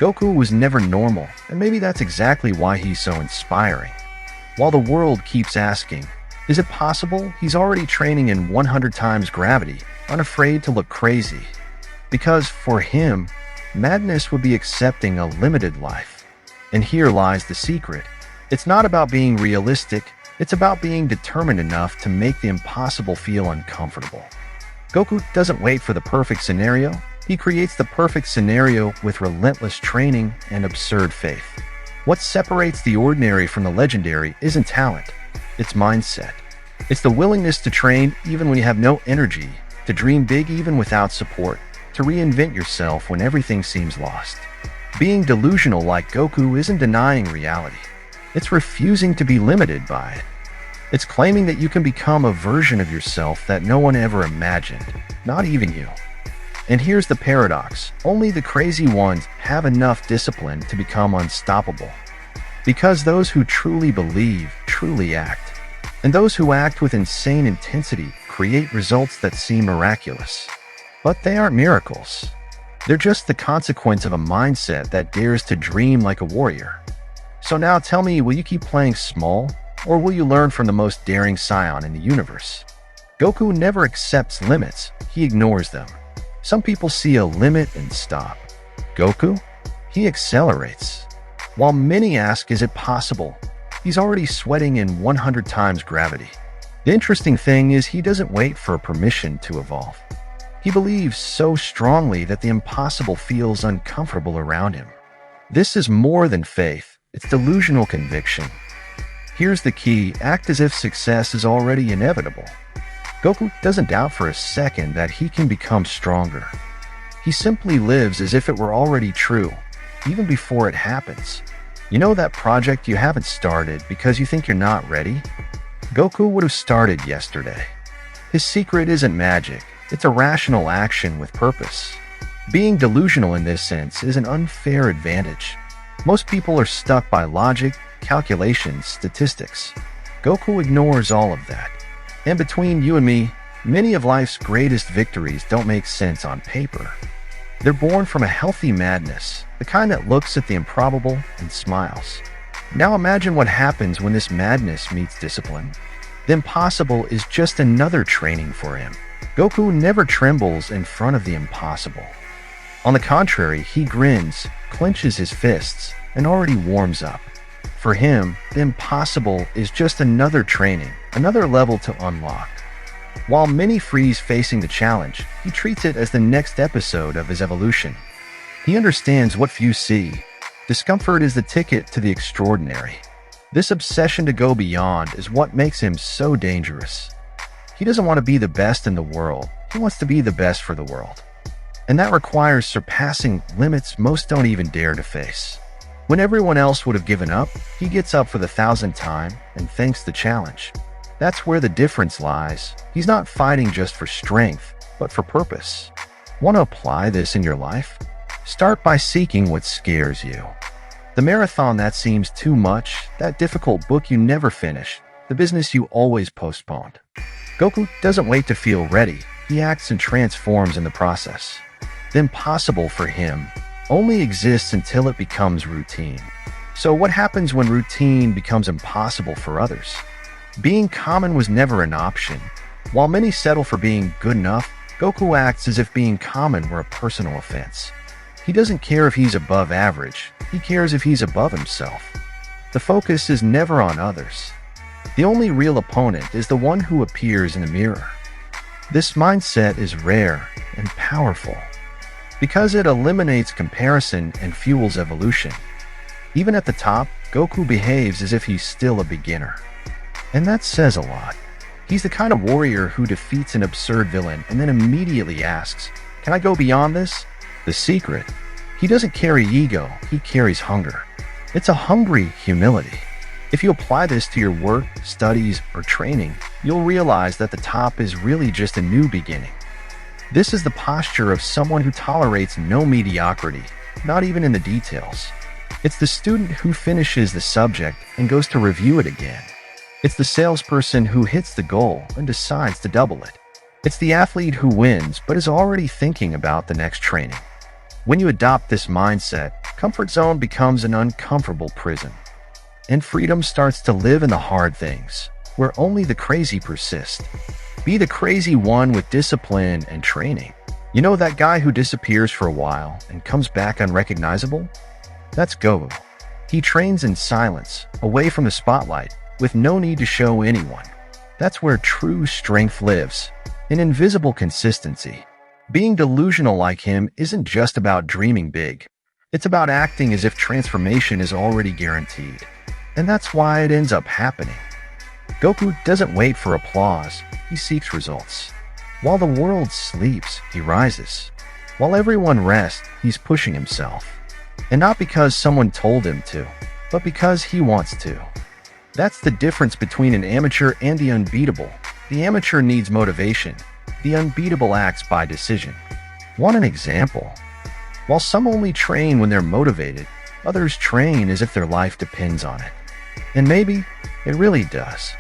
Goku was never normal, and maybe that's exactly why he's so inspiring. While the world keeps asking, is it possible, he's already training in 100 times gravity, unafraid to look crazy. Because for him, madness would be accepting a limited life. And here lies the secret. It's not about being realistic, it's about being determined enough to make the impossible feel uncomfortable. Goku doesn't wait for the perfect scenario, he creates the perfect scenario with relentless training and absurd faith. What separates the ordinary from the legendary isn't talent, it's mindset. It's the willingness to train even when you have no energy, to dream big even without support, to reinvent yourself when everything seems lost. Being delusional like Goku isn't denying reality. It's refusing to be limited by it. It's claiming that you can become a version of yourself that no one ever imagined, not even you. And here's the paradox. Only the crazy ones have enough discipline to become unstoppable. Because those who truly believe, truly act. And those who act with insane intensity create results that seem miraculous. But they aren't miracles. They're just the consequence of a mindset that dares to dream like a warrior. So now tell me, will you keep playing small, or will you learn from the most daring scion in the universe? Goku never accepts limits, he ignores them. Some people see a limit and stop. Goku? He accelerates. While many ask, is it possible? He's already sweating in 100 times gravity. The interesting thing is he doesn't wait for permission to evolve. He believes so strongly that the impossible feels uncomfortable around him. This is more than faith, it's delusional conviction. Here's the key, act as if success is already inevitable. Goku doesn't doubt for a second that he can become stronger. He simply lives as if it were already true, even before it happens. You know that project you haven't started because you think you're not ready? Goku would have started yesterday. His secret isn't magic, it's a rational action with purpose. Being delusional in this sense is an unfair advantage. Most people are stuck by logic, calculations, statistics. Goku ignores all of that. And between you and me, many of life's greatest victories don't make sense on paper. They're born from a healthy madness, the kind that looks at the improbable and smiles. Now imagine what happens when this madness meets discipline. The impossible is just another training for him. Goku never trembles in front of the impossible. On the contrary, he grins, clenches his fists, and already warms up. For him, the impossible is just another training, another level to unlock. While many freeze facing the challenge, he treats it as the next episode of his evolution. He understands what few see. Discomfort is the ticket to the extraordinary. This obsession to go beyond is what makes him so dangerous. He doesn't want to be the best in the world, he wants to be the best for the world. And that requires surpassing limits most don't even dare to face. When everyone else would have given up, he gets up for the 1,000th time and thanks the challenge. That's where the difference lies. He's not fighting just for strength, but for purpose. Want to apply this in your life? Start by seeking what scares you. The marathon that seems too much, that difficult book you never finish, the business you always postponed. Goku doesn't wait to feel ready, he acts and transforms in the process. The impossible for him only exists until it becomes routine. So what happens when routine becomes impossible for others? Being common was never an option. While many settle for being good enough, Goku acts as if being common were a personal offense. He doesn't care if he's above average, he cares if he's above himself. The focus is never on others. The only real opponent is the one who appears in the mirror. This mindset is rare and powerful because it eliminates comparison and fuels evolution. Even at the top, Goku behaves as if he's still a beginner. And that says a lot. He's the kind of warrior who defeats an absurd villain and then immediately asks, "Can I go beyond this?" The secret? He doesn't carry ego, he carries hunger. It's a hungry humility. If you apply this to your work, studies, or training, you'll realize that the top is really just a new beginning. This is the posture of someone who tolerates no mediocrity, not even in the details. It's the student who finishes the subject and goes to review it again. It's the salesperson who hits the goal and decides to double it. It's the athlete who wins but is already thinking about the next training. When you adopt this mindset, comfort zone becomes an uncomfortable prison, and freedom starts to live in the hard things, where only the crazy persist. Be the crazy one with discipline and training. You know that guy who disappears for a while and comes back unrecognizable? That's Goku. He trains in silence, away from the spotlight, with no need to show anyone. That's where true strength lives, in invisible consistency. Being delusional like him isn't just about dreaming big. It's about acting as if transformation is already guaranteed. And that's why it ends up happening. Goku doesn't wait for applause, he seeks results. While the world sleeps, he rises. While everyone rests, he's pushing himself. And not because someone told him to, but because he wants to. That's the difference between an amateur and the unbeatable. The amateur needs motivation. The unbeatable acts by decision. Want an example? While some only train when they're motivated, others train as if their life depends on it. And maybe it really does.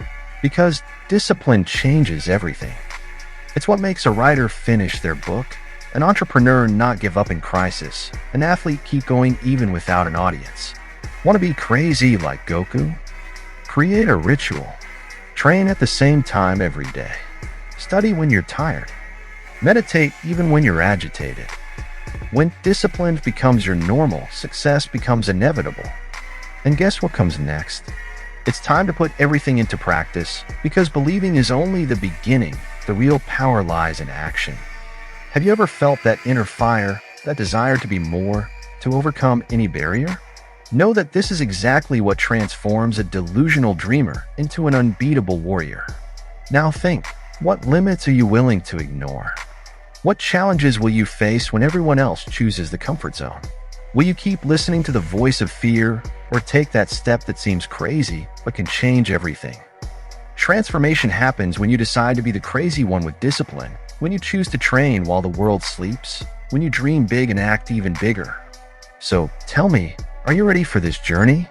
Because discipline changes everything. It's what makes a writer finish their book, an entrepreneur not give up in crisis, an athlete keep going even without an audience. Want to be crazy like Goku? Create a ritual. Train at the same time every day. Study when you're tired. Meditate even when you're agitated. When discipline becomes your normal, success becomes inevitable. And guess what comes next? It's time to put everything into practice, because believing is only the beginning. The real power lies in action. Have you ever felt that inner fire, that desire to be more, to overcome any barrier? Know that this is exactly what transforms a delusional dreamer into an unbeatable warrior. Now think, what limits are you willing to ignore? What challenges will you face when everyone else chooses the comfort zone? Will you keep listening to the voice of fear, or take that step that seems crazy but can change everything? Transformation happens when you decide to be the crazy one with discipline, when you choose to train while the world sleeps, when you dream big and act even bigger. So tell me, are you ready for this journey?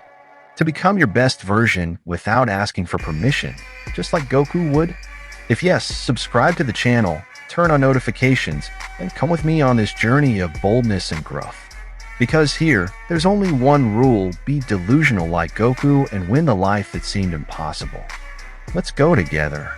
To become your best version without asking for permission, just like Goku would? If yes, subscribe to the channel, turn on notifications, and come with me on this journey of boldness and growth. Because here, there's only one rule: be delusional like Goku and win the life that seemed impossible. Let's go together.